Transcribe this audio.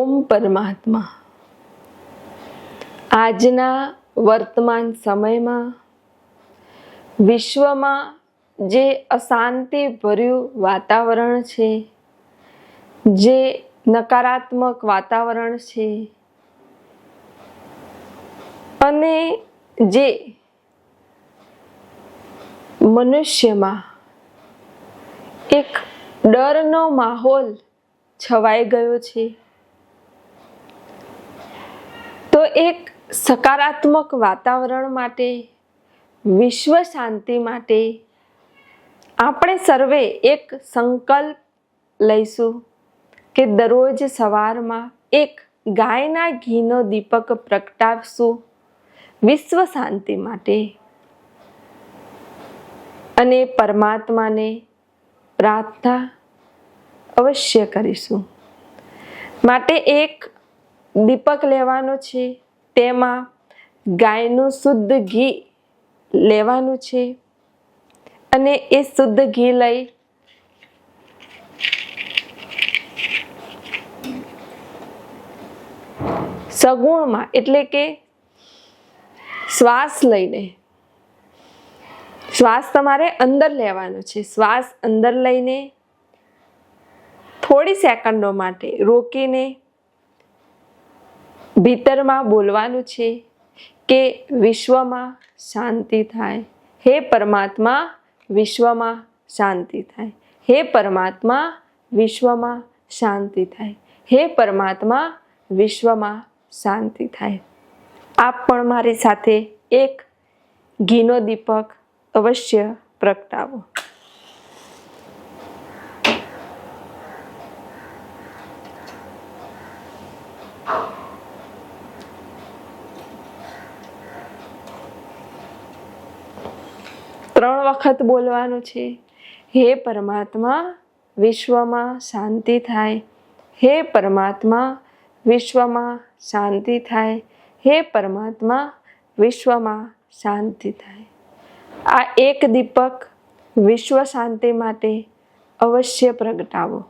ઓમ પરમાત્મા આજના વર્તમાન સમયમાં વિશ્વમાં જે અશાંતિ ભર્યું વાતાવરણ છે, જે નકારાત્મક વાતાવરણ છે અને જે મનુષ્યમાં એક ડરનો માહોલ છવાઈ ગયો છે, તો એક સકારાત્મક વાતાવરણ માટે, વિશ્વ શાંતિ માટે આપણે સર્વે એક સંકલ્પ લઈશું કે દરરોજ સવારમાં એક ગાયના ઘીનો દીપક પ્રગટાવશું વિશ્વ શાંતિ માટે અને પરમાત્માને પ્રાર્થના અવશ્ય કરીશું. માટે એક દીપક લેવાનો છે, તેમાં ગાયનું શુદ્ધ ઘી લેવાનું છે અને એ શુદ્ધ ઘી લઈ સગુણમાં એટલે કે શ્વાસ લઈને, શ્વાસ તમારે અંદર લેવાનો છે, શ્વાસ અંદર લઈને થોડી સેકન્ડો માટે રોકીને ભીતરમાં બોલવાનું છે કે વિશ્વમાં શાંતિ થાય, હે પરમાત્મા વિશ્વમાં શાંતિ થાય, હે પરમાત્મા વિશ્વમાં શાંતિ થાય, હે પરમાત્મા વિશ્વમાં શાંતિ થાય. આપ પણ મારી સાથે એક ઘીનો દીપક અવશ્ય પ્રગટાવો. ત્રણ વખત બોલવાનું છે. હે પરમાત્મા વિશ્વમાં શાંતિ થાય, હે પરમાત્મા વિશ્વમાં શાંતિ થાય, હે પરમાત્મા વિશ્વમાં શાંતિ થાય. આ એક દીપક વિશ્વ શાંતિ માટે અવશ્ય પ્રગટાવો.